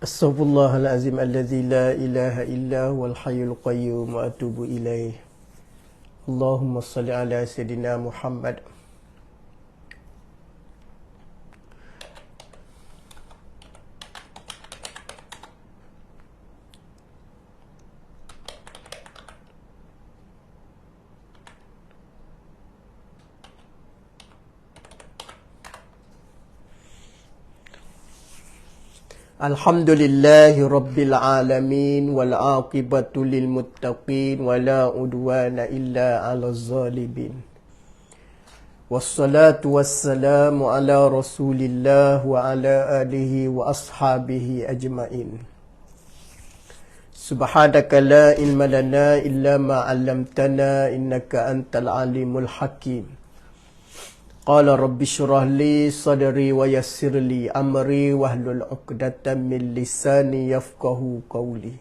Astaghfirullahalazim alladzi la ilaha illa huwal hayyul qayyum wa atubu ilaih. Allahumma salli ala sayyidina Muhammad. Alhamdulillahi rabbil alamin wal aqibatu lil muttaqin wala udwana illa 'alal zalimin. Wassalatu wassalamu ala Rasulillah wa ala alihi wa ashabihi ajmain. Subhanaka la ilma lana illa ma 'allamtana innaka antal alimul hakim. Qala rabbi syrah li sadri wa yassir li amri wahlul 'uqdatam min lisani yafqahu qawli.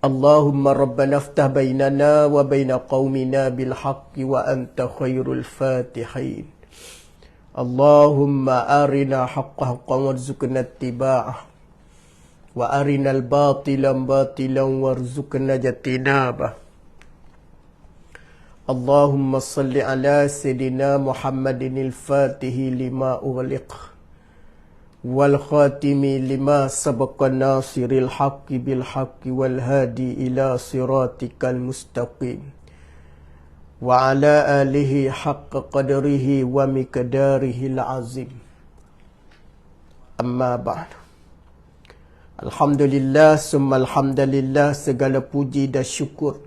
Allahumma rabbana iftah bainana wa baina qaumina bil haqqi wa anta khairul fatihin. Allahumma arina haqqa haqqan warzuqna ittiba'ah wa arinal batilan batilan warzuqna jatinabah. Allahumma salli ala Sayyidina Muhammadin al-Fatihi lima ughliq wal khatimi lima sabaqa nasiril haqqi bil haqqi wal hadi ila siratikal mustaqim wa ala alihi haqqa qadrihi wa miqdarihi al-azim. Amma ba'd. Alhamdulillah summa alhamdulillah, segala puji dan syukur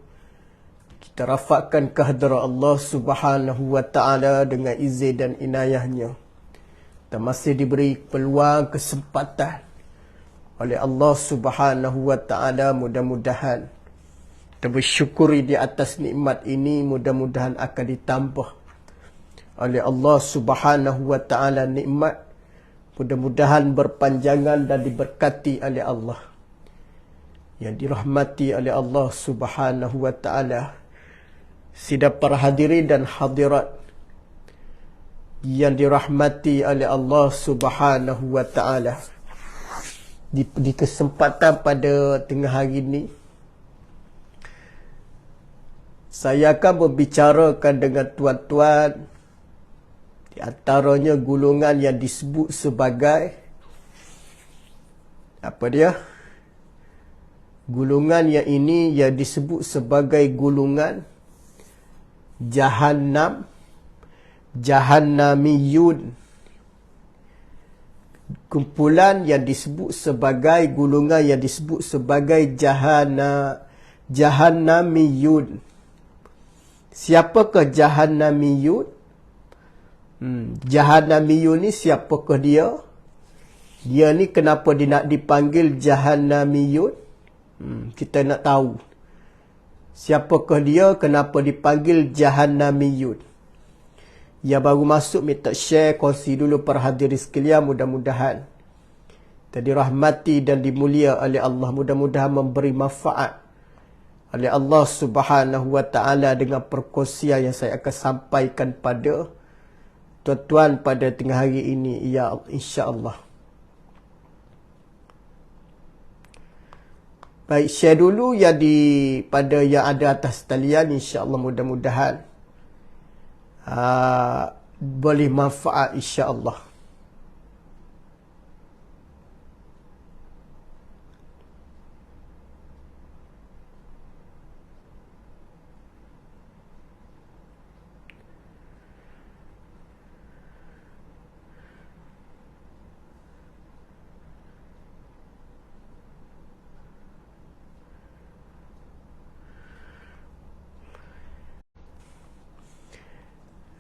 kita rafakkan kehadrat Allah Subhanahu wa ta'ala dengan izin dan inayahnya. Kita masih diberi peluang, kesempatan oleh Allah Subhanahu wa ta'ala. Mudah-mudahan kita bersyukuri di atas nikmat ini, mudah-mudahan akan ditambah oleh Allah Subhanahu wa ta'ala nikmat. Mudah-mudahan berpanjangan dan diberkati oleh Allah, yang dirahmati oleh Allah Subhanahu wa ta'ala. Sidang para hadirin dan hadirat yang dirahmati oleh Allah Subhanahu wa ta'ala, di kesempatan pada tengah hari ini, saya akan membicarakan dengan tuan-tuan di antaranya golongan yang disebut sebagai apa dia? Golongan yang ini yang disebut sebagai golongan Jahannam, Jahannamiyun. Kumpulan yang disebut sebagai golongan yang disebut sebagai Jahannamiyun. Siapakah Jahannamiyun? Jahannamiyun ni siapakah dia? Dia ni kenapa dia nak dipanggil Jahannamiyun? Kita nak tahu. Siapakah dia? Kenapa dipanggil Jahannamiyun? Yang baru masuk, minta share, kongsi dulu para hadirin sekalian. Mudah-mudahan kita dirahmati dan dimulia oleh Allah. Mudah-mudahan memberi manfaat oleh Allah Subhanahu wa ta'ala dengan perkongsian yang saya akan sampaikan pada tuan-tuan pada tengah hari ini, ya insya-Allah. Baik, share dulu yang pada yang ada atas talian, insya-Allah. Mudah-mudahan boleh manfaat, insya-Allah.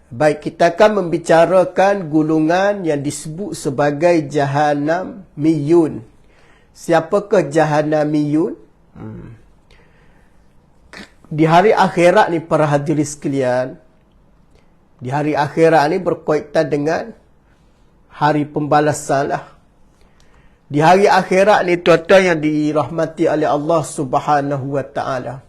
Baik, kita akan membicarakan golongan yang disebut sebagai Jahannamiyun. Siapakah Jahannamiyun? Di hari akhirat ni para hadirin sekalian, di hari akhirat ni berkaitan dengan hari pembalasan lah. Di hari akhirat ni tuan-tuan yang dirahmati oleh Allah Subhanahu wa ta'ala,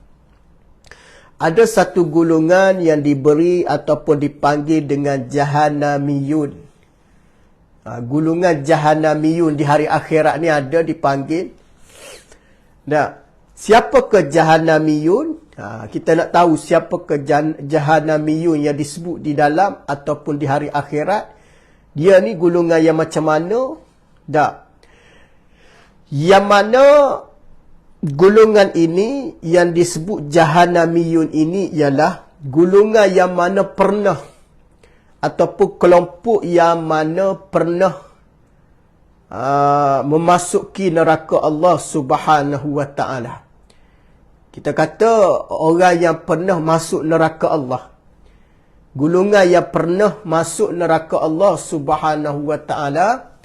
ada satu golongan yang diberi ataupun dipanggil dengan Jahannamiyun. Gulungan Jahannamiyun di hari akhirat ni ada dipanggil. Nah, siapa ke Jahannamiyun? Kita nak tahu siapa ke Jahannamiyun yang disebut di dalam ataupun di hari akhirat. Dia ni golongan yang macam mana? Yang mana golongan ini yang disebut Jahannamiyun ini ialah golongan yang mana pernah ataupun kelompok yang mana pernah memasuki neraka Allah Subhanahu wa ta'ala. Kita kata orang yang pernah masuk neraka Allah. Golongan yang pernah masuk neraka Allah Subhanahu wa ta'ala.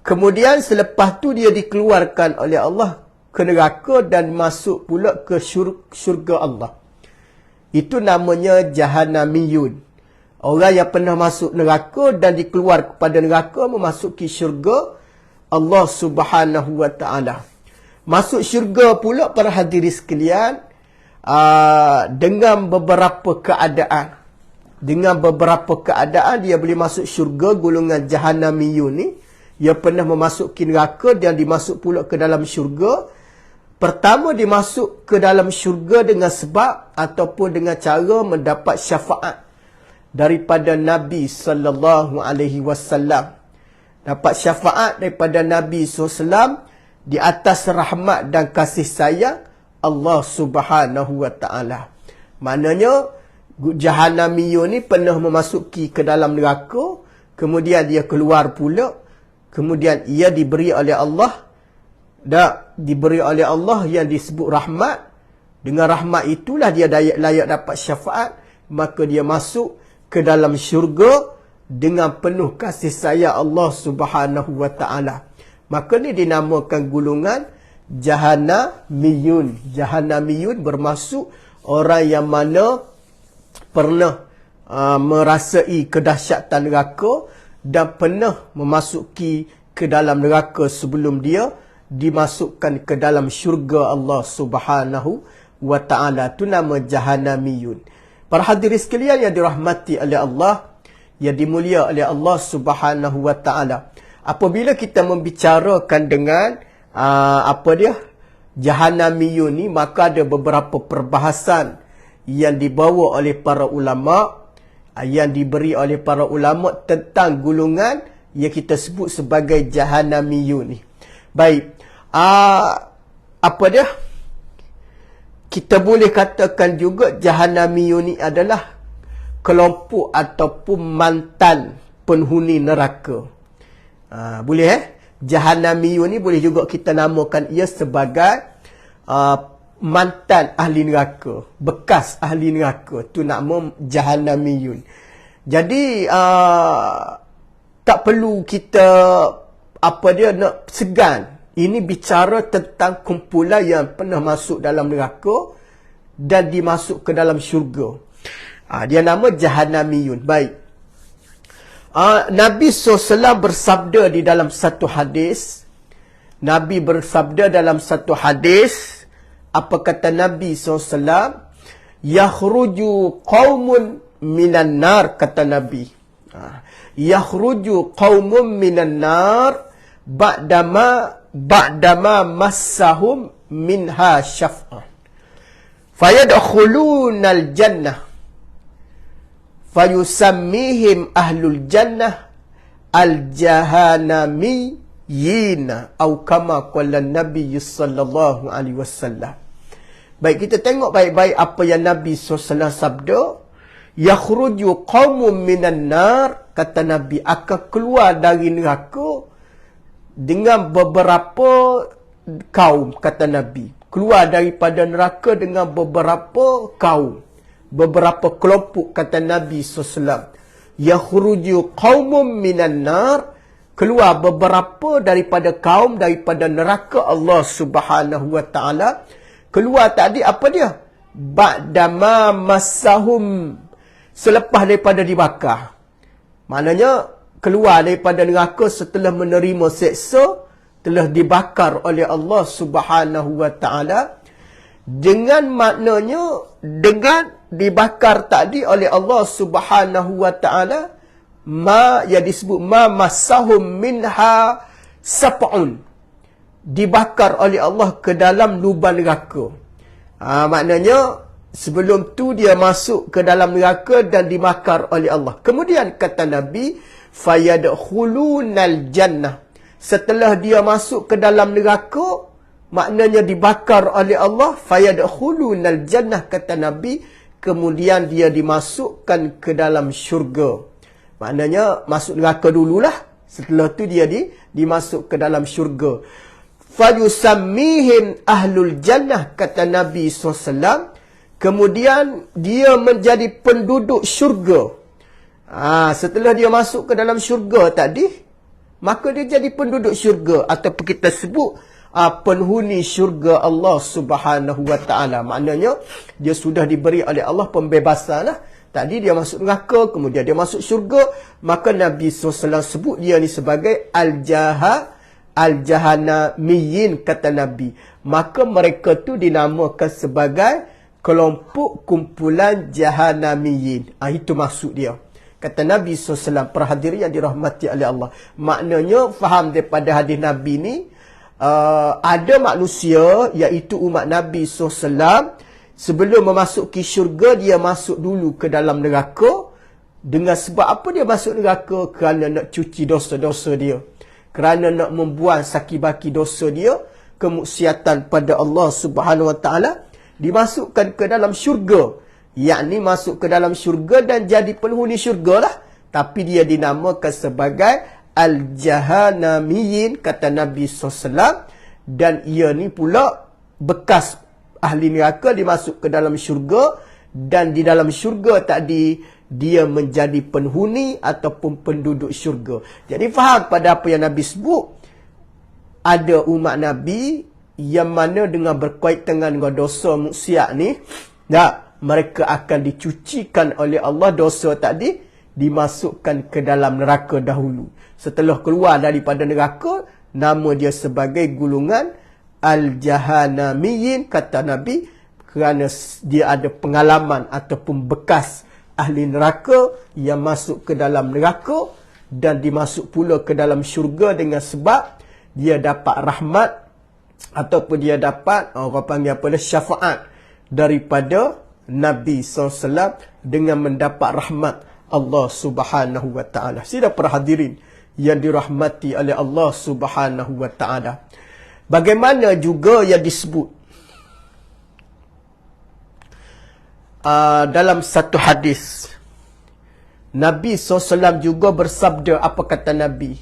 Kemudian selepas tu dia dikeluarkan oleh Allah ke neraka dan masuk pula ke syurga Allah. Itu namanya Jahannamiyun. Orang yang pernah masuk neraka dan dikeluar kepada neraka memasuki syurga Allah Subhanahu wa ta'ala. Masuk syurga pula para hadirin sekalian dengan beberapa keadaan. Dengan beberapa keadaan dia boleh masuk syurga golongan Jahannamiyun ni. Dia pernah memasuki neraka dan dimasuk pula ke dalam syurga. Pertama dimasuk ke dalam syurga dengan sebab ataupun dengan cara mendapat syafaat daripada Nabi sallallahu alaihi wasallam. Dapat syafaat daripada Nabi SAW di atas rahmat dan kasih sayang Allah Subhanahu wa ta'ala. Maknanya Jahannamiyun ni pernah memasuki ke dalam neraka, kemudian dia keluar pula, kemudian ia diberi oleh Allah yang disebut rahmat. Dengan rahmat itulah dia layak dapat syafaat, maka dia masuk ke dalam syurga dengan penuh kasih sayang Allah Subhanahu wa ta'ala. Maka ni dinamakan golongan Jahannamiyun. Jahannamiyun bermaksud orang yang mana pernah merasai kedahsyatan neraka dan pernah memasuki ke dalam neraka sebelum dia dimasukkan ke dalam syurga Allah Subhanahu wa ta'ala. Itu nama Jahannamiyun. Para hadirin sekalian yang dirahmati oleh Allah, yang dimulia oleh Allah Subhanahu wa ta'ala. Apabila kita membicarakan dengan Jahannamiyun ni, maka ada beberapa perbahasan yang dibawa oleh para ulama, yang diberi oleh para ulama tentang golongan yang kita sebut sebagai Jahannamiyun ni. Baik, kita boleh katakan juga Jahannamiyun ni adalah kelompok ataupun mantan penghuni neraka. Boleh Jahannamiyun ni boleh juga kita namakan ia sebagai mantan ahli neraka, bekas ahli neraka. Tu nama Jahannamiyun. Jadi tak perlu kita nak segan. Ini bicara tentang kumpulan yang pernah masuk dalam neraka dan dimasuk ke dalam syurga. Dia nama Jahannamiyun. Baik. Nabi SAW bersabda di dalam satu hadis. Nabi bersabda dalam satu hadis. Apa kata Nabi SAW? Yakhruju qawmun minan nar, kata Nabi. Yakhruju qawmun minan nar ba'dama massahum minha syaf'an. Fayadkhulunal jannah. Fayusammihim ahlul jannah al-jahannamiyina atau kama qala Nabi sallallahu alaihi wasallam. Baik, kita tengok baik-baik apa yang Nabi SAW sabda. Yakhruju qaumun minan nar, kata Nabi, akan keluar dari neraka dengan beberapa kaum, kata Nabi. Keluar daripada neraka dengan beberapa kaum, beberapa kelompok, kata Nabi SAW. Yakhruju qaumun minan nar, keluar beberapa daripada kaum daripada neraka Allah Subhanahu wa ta'ala. Keluar tadi apa dia? Ba'dama massahum, selepas daripada dibakar. Maknanya keluar daripada neraka setelah menerima seksa, telah dibakar oleh Allah Subhanahu wa ta'ala. Dengan maknanya, dengan dibakar tadi oleh Allah Subhanahu wa ta'ala, yang disebut ma masahum minha sap'un, dibakar oleh Allah ke dalam lubang neraka. Maknanya sebelum tu dia masuk ke dalam neraka dan dibakar oleh Allah. Kemudian kata Nabi, fayadkhulunal jannah. Setelah dia masuk ke dalam neraka, maknanya dibakar oleh Allah, fayadkhulunal jannah, kata Nabi, kemudian dia dimasukkan ke dalam syurga. Maknanya masuk neraka dululah, setelah tu dia dimasuk ke dalam syurga. Fayusammihim ahlul jannah, kata Nabi SAW. Kemudian dia menjadi penduduk syurga. Setelah dia masuk ke dalam syurga tadi, maka dia jadi penduduk syurga, ataupun kita sebut penghuni syurga Allah Subhanahu wa taala. Maknanya dia sudah diberi oleh Allah pembebasan lah. Tadi dia masuk neraka, kemudian dia masuk syurga, maka Nabi SAW sebut dia ni sebagai al-jahanamiyin, kata Nabi. Maka mereka tu dinamakan sebagai kelompok kumpulan jahanamiyin. Itu maksud dia. Kata Nabi SAW, perhadirin yang dirahmati oleh Allah. Maknanya, faham daripada hadis Nabi ni, ada manusia, iaitu umat Nabi SAW, sebelum memasuki syurga, dia masuk dulu ke dalam neraka. Dengan sebab apa dia masuk neraka? Kerana nak cuci dosa-dosa dia. Kerana nak membuang saki-baki dosa dia, kemaksiatan pada Allah Subhanahu Wa Taala, dimasukkan ke dalam syurga. Yakni masuk ke dalam syurga dan jadi penghuni syurga lah. Tapi dia dinamakan sebagai al-jahanamiyin, kata Nabi SAW. Dan ia ni pula bekas ahli neraka dimasuk ke dalam syurga. Dan di dalam syurga tadi, dia menjadi penghuni ataupun penduduk syurga. Jadi faham pada apa yang Nabi sebut. Ada umat Nabi yang mana dengan berkaitan dengan dosa maksiat ni, mereka akan dicucikan oleh Allah dosa tadi, dimasukkan ke dalam neraka dahulu. Setelah keluar daripada neraka, nama dia sebagai gulungan al-jahanamiyin, kata Nabi, kerana dia ada pengalaman ataupun bekas ahli neraka yang masuk ke dalam neraka dan dimasuk pula ke dalam syurga dengan sebab dia dapat rahmat ataupun dia dapat orang panggil apa, syafaat daripada Nabi SAW dengan mendapat rahmat Allah Subhanahu Wa Taala. Sidang perhadirin yang dirahmati oleh Allah Subhanahu Wa Taala. Bagaimana juga yang disebut dalam satu hadis, Nabi SAW juga bersabda, apa kata Nabi?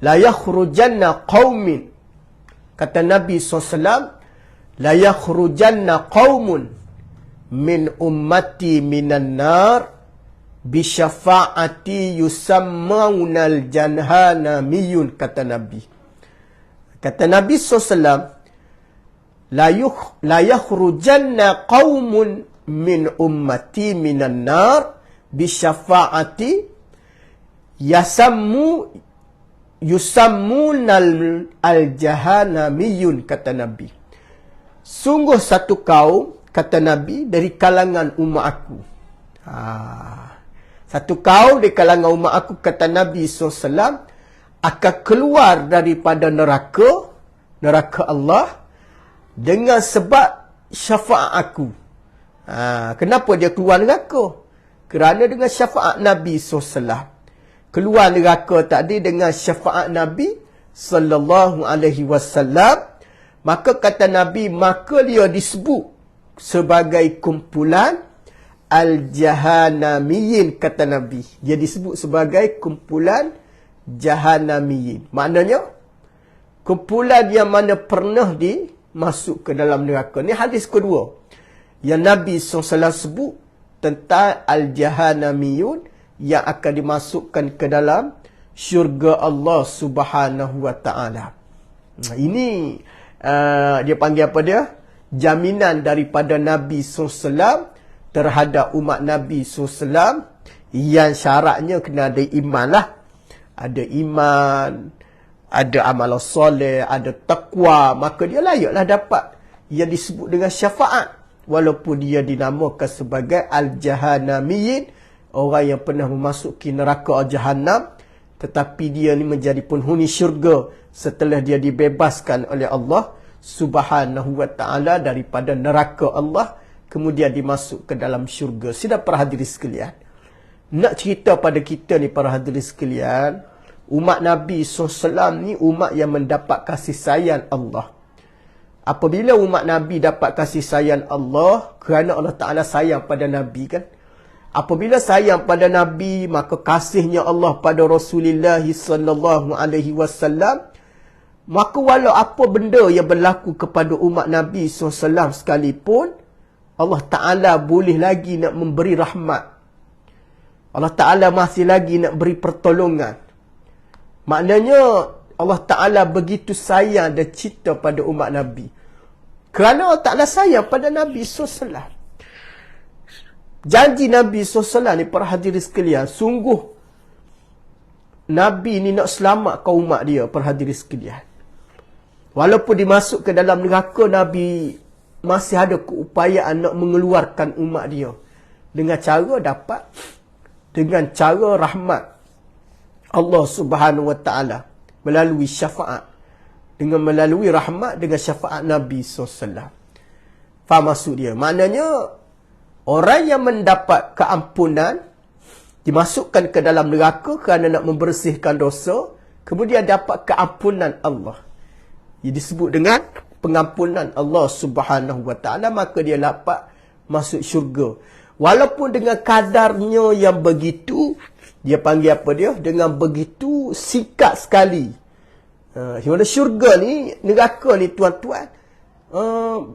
La yakhrujanna qaumin, kata Nabi SAW, la yakhrujanna qaumun min ummati minan nar bisyafaati yusammaunal jahanamiyun, kata Nabi. Kata Nabi SAW, la yakhrujanna qaumun min ummati minan nar bisyafaati yusammunal al-jahanamiyun, kata Nabi. Sungguh satu kaum, kata Nabi, dari kalangan umat aku. Satu kaum dari kalangan umat aku, kata Nabi SAW, akan keluar daripada neraka Allah dengan sebab syafaat aku. Kenapa dia keluar neraka? Kerana dengan syafaat Nabi SAW. Keluar neraka tadi dengan syafaat Nabi sallallahu alaihi wasallam, maka kata Nabi, maka dia disebut sebagai kumpulan al-jahanamiyin, kata Nabi. Dia disebut sebagai kumpulan jahanamiyin. Maknanya kumpulan yang mana pernah dimasuk ke dalam neraka. Ini hadis kedua yang Nabi SAW sebut tentang al-jahanamiyun yang akan dimasukkan ke dalam syurga Allah Subhanahu Wa Taala. Ini dia panggil apa dia? Jaminan daripada Nabi SAW terhadap umat Nabi SAW, yang syaratnya kena ada iman lah. Ada iman, ada amal soleh, ada taqwa, maka dia layaklah dapat yang disebut dengan syafaat, walaupun dia dinamakan sebagai al-jahanamiyin orang yang pernah memasuki neraka Jahannam, tetapi dia ni menjadi penghuni syurga setelah dia dibebaskan oleh Allah Subhanahu wa ta'ala daripada neraka Allah, kemudian dimasuk ke dalam syurga. Sidang para hadirin sekalian, nak cerita pada kita ni para hadirin sekalian, umat Nabi SAW ni umat yang mendapat kasih sayang Allah. Apabila umat Nabi dapat kasih sayang Allah, kerana Allah Ta'ala sayang pada Nabi kan. Apabila sayang pada Nabi, maka kasihnya Allah pada Rasulullah SAW, maka walau apa benda yang berlaku kepada umat Nabi SAW sekalipun, Allah Ta'ala boleh lagi nak memberi rahmat. Allah Ta'ala masih lagi nak beri pertolongan. Maknanya Allah Ta'ala begitu sayang dan cinta pada umat Nabi. Kerana Allah Ta'ala sayang pada Nabi SAW. Janji Nabi SAW ni para hadirin sekalian, sungguh Nabi ni nak selamatkan umat dia para hadirin sekalian. Walaupun dimasuk ke dalam neraka, Nabi masih ada keupayaan nak mengeluarkan umat dia. Dengan cara dengan cara rahmat Allah Subhanahu wa ta'ala melalui syafaat. Dengan melalui rahmat dengan syafaat Nabi SAW. Faham maksud dia? Maknanya orang yang mendapat keampunan dimasukkan ke dalam neraka kerana nak membersihkan dosa, kemudian dapat keampunan Allah. Ia disebut dengan pengampunan Allah Subhanahu wa ta'ala, maka dia dapat masuk syurga. Walaupun dengan kadarnya yang begitu, dia panggil apa dia? Dengan begitu singkat sekali. Mana syurga ni, neraka ni tuan-tuan,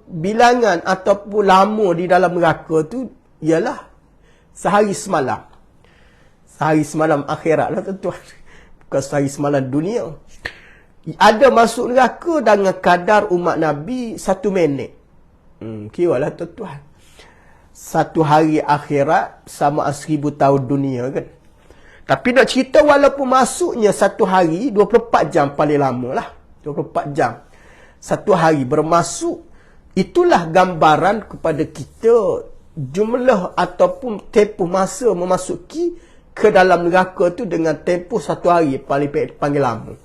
bilangan ataupun lama di dalam neraka tu ialah sehari semalam. Sehari semalam akhirat lah tuan-tuan. Bukan sehari semalam dunia. Ada masuk neraka dengan kadar umat Nabi 1 minit. Kira lah tuan-tuan. 1 hari akhirat sama 1000 tahun dunia kan. Tapi nak cerita walaupun masuknya 1 hari, 24 jam paling lama lah. 24 jam. 1 hari bermasuk, itulah gambaran kepada kita jumlah ataupun tempoh masa memasuki ke dalam neraka tu dengan tempoh 1 hari paling panggil lama.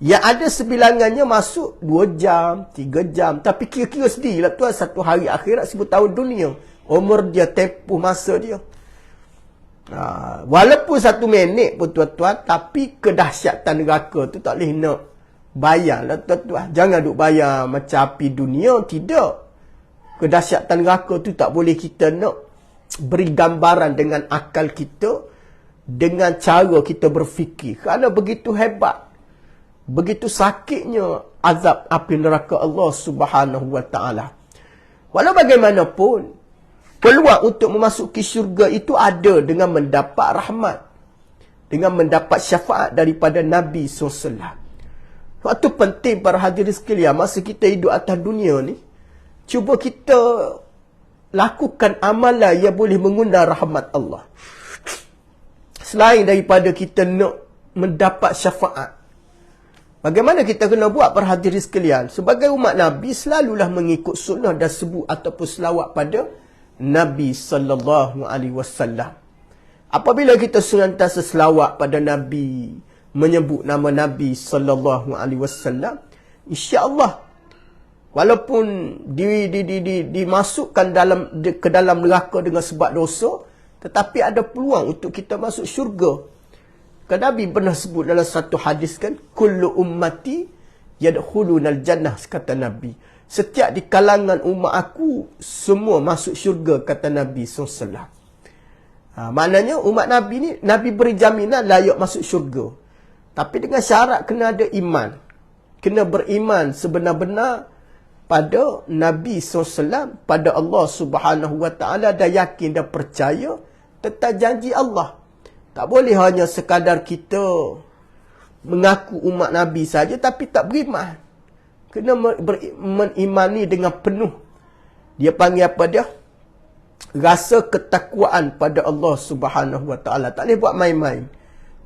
Yang ada sebilangannya masuk 2 jam, 3 jam. Tapi kira-kira sendirilah tuan, 1 hari akhirat 1000 tahun dunia. Umur dia, tempoh masa dia. Walaupun 1 minit pun tuan-tuan, tapi kedahsyatan neraka tu tak boleh nak bayar lah tuan-tuan. Jangan duk bayar macam api dunia, tidak. Kedahsyatan neraka tu tak boleh kita nak beri gambaran dengan akal kita, dengan cara kita berfikir. Kerana begitu hebat, begitu sakitnya azab api neraka Allah Subhanahu wa ta'ala. Walau bagaimanapun, peluang untuk memasuki syurga itu ada dengan mendapat rahmat, dengan mendapat syafaat daripada Nabi SAW. Waktu penting para hadirin sekalian, masa kita hidup atas dunia ni, cuba kita lakukan amalan yang boleh mengundang rahmat Allah. Selain daripada kita nak mendapat syafaat, bagaimana kita kena buat para hadirin sekalian? Sebagai umat Nabi, selalulah mengikut sunnah dan sebut ataupun selawat pada Nabi sallallahu alaihi wasallam. Apabila kita senantiasa selawat pada Nabi, menyebut nama Nabi sallallahu alaihi wasallam, insya-Allah walaupun dimasukkan ke dalam neraka dengan sebab dosa, tetapi ada peluang untuk kita masuk syurga. Kan Nabi pernah sebut dalam satu hadis kan, kullu ummati yadkhulunal jannah, kata Nabi. Setiap di kalangan umat aku, semua masuk syurga, kata Nabi SAW. Maknanya umat Nabi ni, Nabi beri jaminan layak masuk syurga. Tapi dengan syarat kena ada iman. Kena beriman sebenar-benar pada Nabi SAW, pada Allah Subhanahu wa ta'ala, dan yakin dan percaya tentang janji Allah. Tak boleh hanya sekadar kita mengaku umat Nabi saja tapi tak beriman. Kena mengimani dengan penuh. Dia panggil apa dia? Rasa ketakwaan pada Allah Subhanahu wa ta'ala. Tak boleh buat main-main.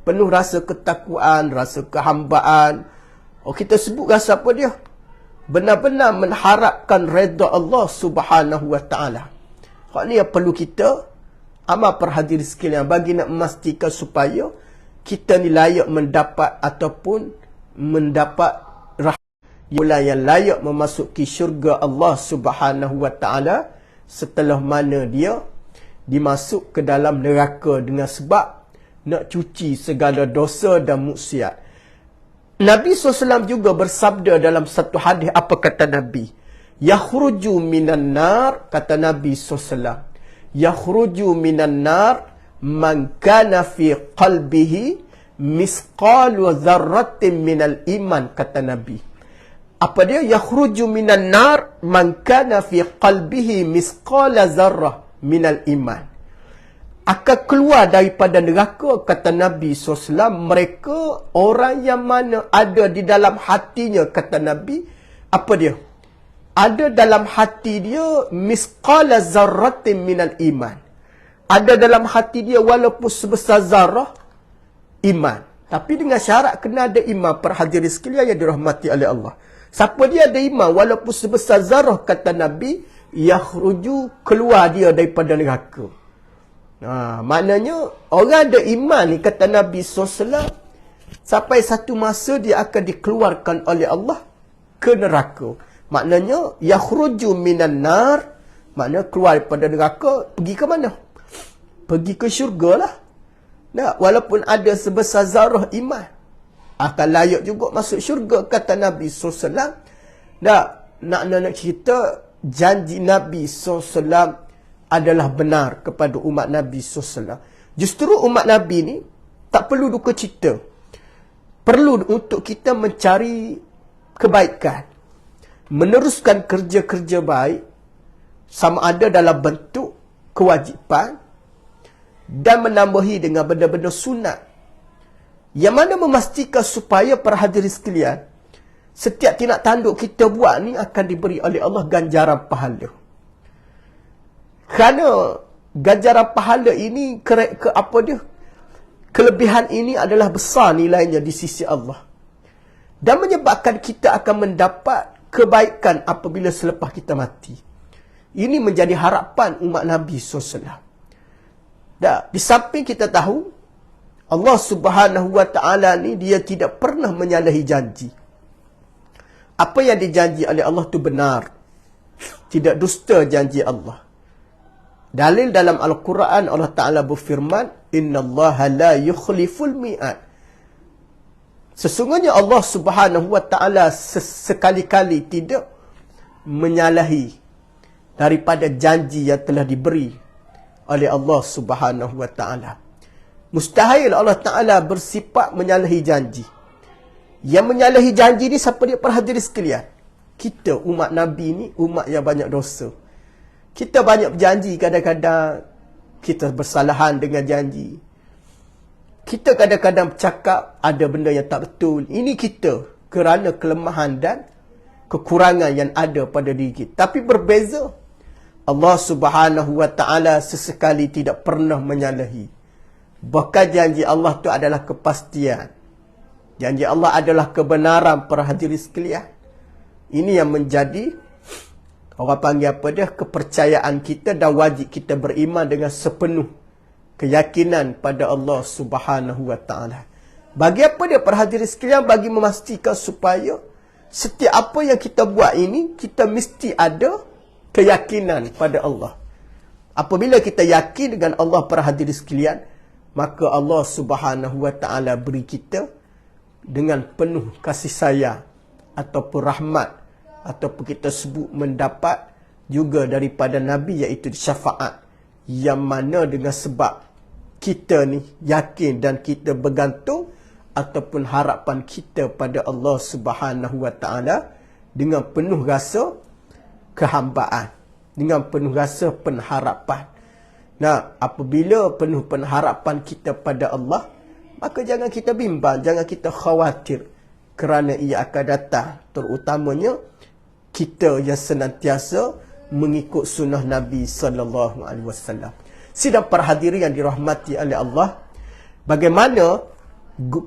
Penuh rasa ketakwaan, rasa kehambaan. Kita sebut rasa apa dia? Benar-benar mengharapkan redha Allah Subhanahu wa ta'ala. Hak ni yang perlu kita amal perhadiri sekalian, bagi nak memastikan supaya kita ni layak mendapat ataupun mendapat rahmat yang layak memasuki syurga Allah Subhanahu wa taala, setelah mana dia dimasuk ke dalam neraka dengan sebab nak cuci segala dosa dan maksiat. Nabi SAW juga bersabda dalam satu hadis, apa kata Nabi? Yakhruju minan nar, kata Nabi SAW. Yakhruju minan nar man kana fi qalbihi misqalu dzarratin minal iman, kata Nabi. Apa dia? Yakhruju minan nar man kana fi qalbihi misqala dzarrah minal iman. Akan keluar daripada neraka, kata Nabi SAW, mereka orang yang mana ada di dalam hatinya, kata Nabi, apa dia? Ada dalam hati dia misqala zarratin minal iman. Ada dalam hati dia walaupun sebesar zarah iman. Tapi dengan syarat kena ada iman, perhadiri sekalian yang dirahmati oleh Allah. Siapa dia ada iman walaupun sebesar zarah, kata Nabi, yakhruju, keluar dia daripada neraka. Maknanya orang ada iman ni, kata Nabi SAW, sampai satu masa dia akan dikeluarkan oleh Allah ke neraka. Maknanya yakhruju minan nar, maknanya keluar daripada neraka, pergi ke mana? Pergi ke syurga lah. Nah, walaupun ada sebesar zarah iman, akan layak juga masuk syurga, kata Nabi SAW. Nak cerita, janji Nabi SAW adalah benar kepada umat Nabi SAW. Justru umat Nabi ni tak perlu duka cita. Perlu untuk kita mencari kebaikan, meneruskan kerja-kerja baik, sama ada dalam bentuk kewajipan dan menambahi dengan benda-benda sunat, yang mana memastikan supaya perhadiri sekalian, setiap tindak tanduk kita buat ni akan diberi oleh Allah ganjaran pahala. Kerana ganjaran pahala ini, kelebihan ini adalah besar nilainya di sisi Allah, dan menyebabkan kita akan mendapat kebaikan apabila selepas kita mati. Ini menjadi harapan umat Nabi SAW. Di samping kita tahu, Allah Subhanahu wa taala ni dia tidak pernah menyalahi janji. Apa yang dijanji oleh Allah tu benar. Tidak dusta janji Allah. Dalil dalam Al-Quran, Allah Ta'ala berfirman, innallaha la yukhliful mi'ad. Sesungguhnya Allah Subhanahu wa taala sekali-kali tidak menyalahi daripada janji yang telah diberi oleh Allah Subhanahu wa taala. Mustahil Allah Ta'ala bersifat menyalahi janji. Yang menyalahi janji ni siapa dia, perhadiri sekalian? Kita umat Nabi ni umat yang banyak dosa. Kita banyak berjanji, kadang-kadang kita bersalahan dengan janji. Kita kadang-kadang bercakap ada benda yang tak betul. Ini kita kerana kelemahan dan kekurangan yang ada pada diri kita. Tapi berbeza, Allah Subhanahu wa taala sesekali tidak pernah menyalahi. Bahkan janji Allah itu adalah kepastian. Janji Allah adalah kebenaran, perhadiri sekalian. Ini yang menjadi, orang panggil apa dia, kepercayaan kita, dan wajib kita beriman dengan sepenuh keyakinan pada Allah Subhanahu wa taala. Bagi apa dia, perhadiri sekalian? Bagi memastikan supaya setiap apa yang kita buat ini, kita mesti ada keyakinan pada Allah. Apabila kita yakin dengan Allah, perhadiri sekalian, maka Allah Subhanahu wa taala beri kita dengan penuh kasih sayang ataupun rahmat, ataupun kita sebut mendapat juga daripada Nabi, iaitu syafaat, yang mana dengan sebab kita ni yakin dan kita bergantung ataupun harapan kita pada Allah Subhanahu wa taala dengan penuh rasa kehambaan, dengan penuh rasa pengharapan. Apabila penuh pengharapan kita pada Allah, maka jangan kita bimbang, jangan kita khawatir, kerana ia akan datang. Terutamanya kita yang senantiasa mengikut sunnah Nabi SAW. Sidang perhadiri yang dirahmati oleh Allah, bagaimana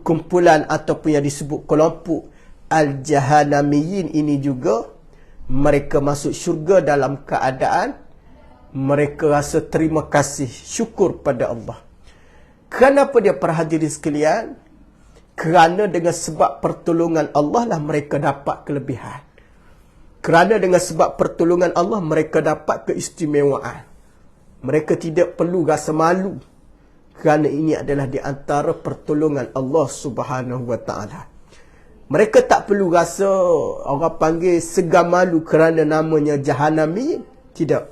kumpulan ataupun yang disebut kelompok Al-Jahannamiyin ini juga, mereka masuk syurga dalam keadaan mereka rasa terima kasih, syukur pada Allah. Kenapa dia para hadirin sekalian? Kerana dengan sebab pertolongan Allah lah mereka dapat kelebihan. Kerana dengan sebab pertolongan Allah mereka dapat keistimewaan. Mereka tidak perlu rasa malu. Kerana ini adalah di antara pertolongan Allah Subhanahu wa Ta'ala. Mereka tak perlu rasa orang panggil segan malu kerana namanya Jahannami. Tidak.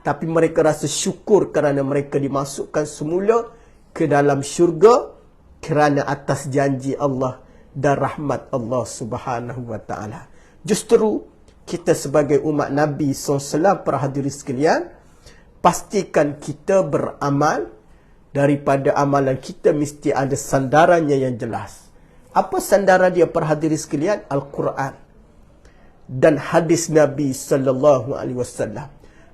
Tapi mereka rasa syukur kerana mereka dimasukkan semula ke dalam syurga kerana atas janji Allah dan rahmat Allah Subhanahu wa Ta'ala. Justru kita sebagai umat Nabi SAW, para hadirin sekalian, pastikan kita beramal. Daripada amalan kita mesti ada sandarannya yang jelas. Apa sandaran dia para hadirin sekalian? Al-Quran dan hadis Nabi SAW.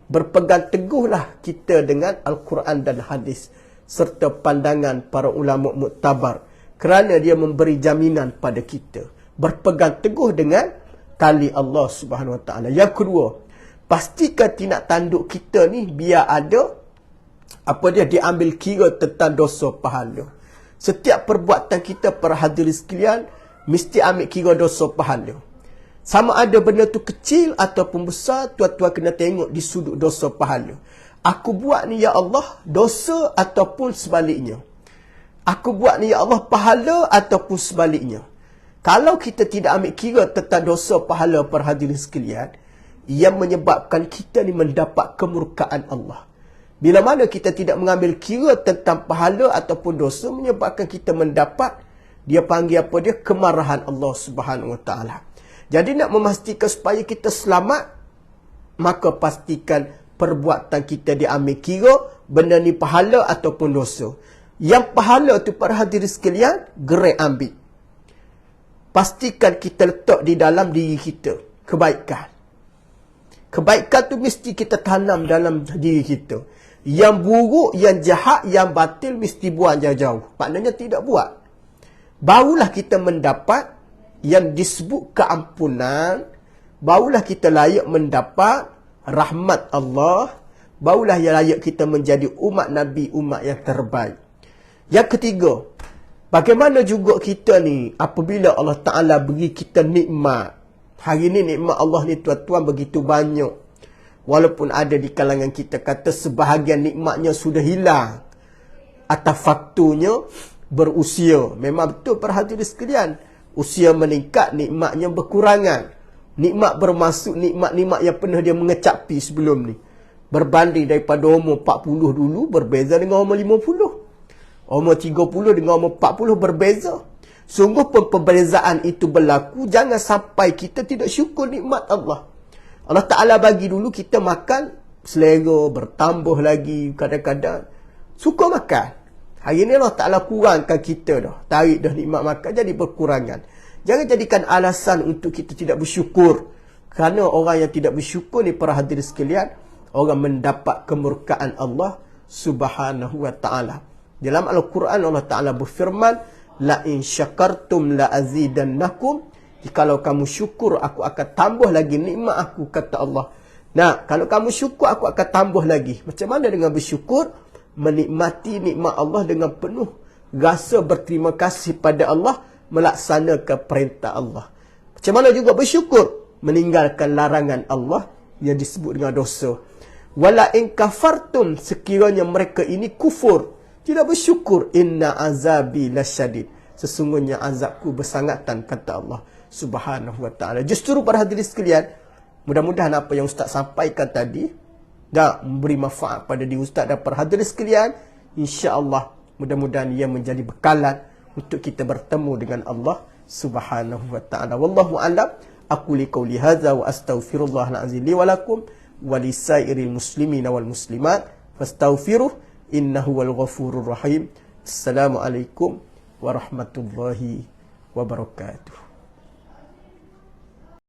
Berpegang teguhlah kita dengan Al-Quran dan hadis serta pandangan para ulama muktabar, kerana dia memberi jaminan pada kita. Berpegang teguh dengan tali Allah Subhanahu wa Ta'ala. Yang kedua, pastikan tindak tanduk kita ni biar ada dia diambil kira tentang dosa pahala. Setiap perbuatan kita para hadirin sekalian mesti ambil kira dosa pahala. Sama ada benda tu kecil ataupun besar, tuan-tuan kena tengok di sudut dosa pahala. Aku buat ni ya Allah dosa ataupun sebaliknya. Aku buat ni ya Allah pahala ataupun sebaliknya. Kalau kita tidak ambil kira tentang dosa pahala para hadirin sekalian, yang menyebabkan kita ni mendapat kemurkaan Allah. Bila mana kita tidak mengambil kira tentang pahala ataupun dosa, menyebabkan kita mendapat, dia panggil kemarahan Allah Subhanahu wa Ta'ala. Jadi nak memastikan supaya kita selamat, maka pastikan perbuatan kita diambil kira, benda ni pahala ataupun dosa. Yang pahala tu para hadirin sekalian, gerak ambil. Pastikan kita letak di dalam diri kita kebaikan. Kebaikan tu mesti kita tanam dalam diri kita. Yang buruk, yang jahat, yang batil mesti buang jauh-jauh. Maknanya tidak buat. Barulah kita mendapat yang disebut keampunan. Barulah kita layak mendapat rahmat Allah. Barulah yang layak kita menjadi umat Nabi, umat yang terbaik. Yang ketiga, bagaimana juga kita ni apabila Allah Ta'ala beri kita nikmat. Hari ni nikmat Allah ni tuan-tuan begitu banyak. Walaupun ada di kalangan kita kata sebahagian nikmatnya sudah hilang. Atas faktornya berusia. Memang betul para hadirin sekalian. Usia meningkat, nikmatnya berkurangan. Nikmat bermaksud nikmat-nikmat yang pernah dia mengecapi sebelum ni. Berbanding daripada umur 40 dulu berbeza dengan umur 50. Umur 30 dengan umur 40 berbeza. Sungguh pun perbezaan itu berlaku. Jangan sampai kita tidak syukur nikmat Allah. Allah Ta'ala bagi dulu kita makan selera, bertambah lagi kadang-kadang. Suka makan. Hari ni Allah Ta'ala kurangkan kita dah. Tarik dah nikmat makan jadi berkurangan. Jangan jadikan alasan untuk kita tidak bersyukur. Kerana orang yang tidak bersyukur ni para hadirin sekalian, orang mendapat kemurkaan Allah Subhanahu wa Ta'ala. Dalam Al-Quran Allah Ta'ala berfirman, la in syakartum la azidannakum. Kalau kamu syukur, aku akan tambah lagi nikmat aku, kata Allah. Nah, kalau kamu syukur, aku akan tambah lagi. Macam mana dengan bersyukur? Menikmati nikmat Allah dengan penuh rasa berterima kasih pada Allah, melaksanakan perintah Allah. Macam mana juga bersyukur? Meninggalkan larangan Allah yang disebut dengan dosa. Wala in kafartum, sekiranya mereka ini kufur, tidak bersyukur, inna azabi lasyadid, sesungguhnya azabku bersangatan, kata Allah Subhanahu wa Ta'ala. Justru para hadirin sekalian, mudah-mudahan apa yang Ustaz sampaikan tadi dah memberi manfaat pada diri Ustaz dan para hadirin sekalian. InsyaAllah mudah-mudahan ia menjadi bekalan untuk kita bertemu dengan Allah Subhanahu wa Ta'ala. Wallahu a'lam. Aku li qawli hadza wa astaghfirullahal azim li wa lakum wa lisairil muslimina wal muslimat fastaghfiruh innahu wal ghafurur rahim. Assalamualaikum warahmatullahi wabarakatuh.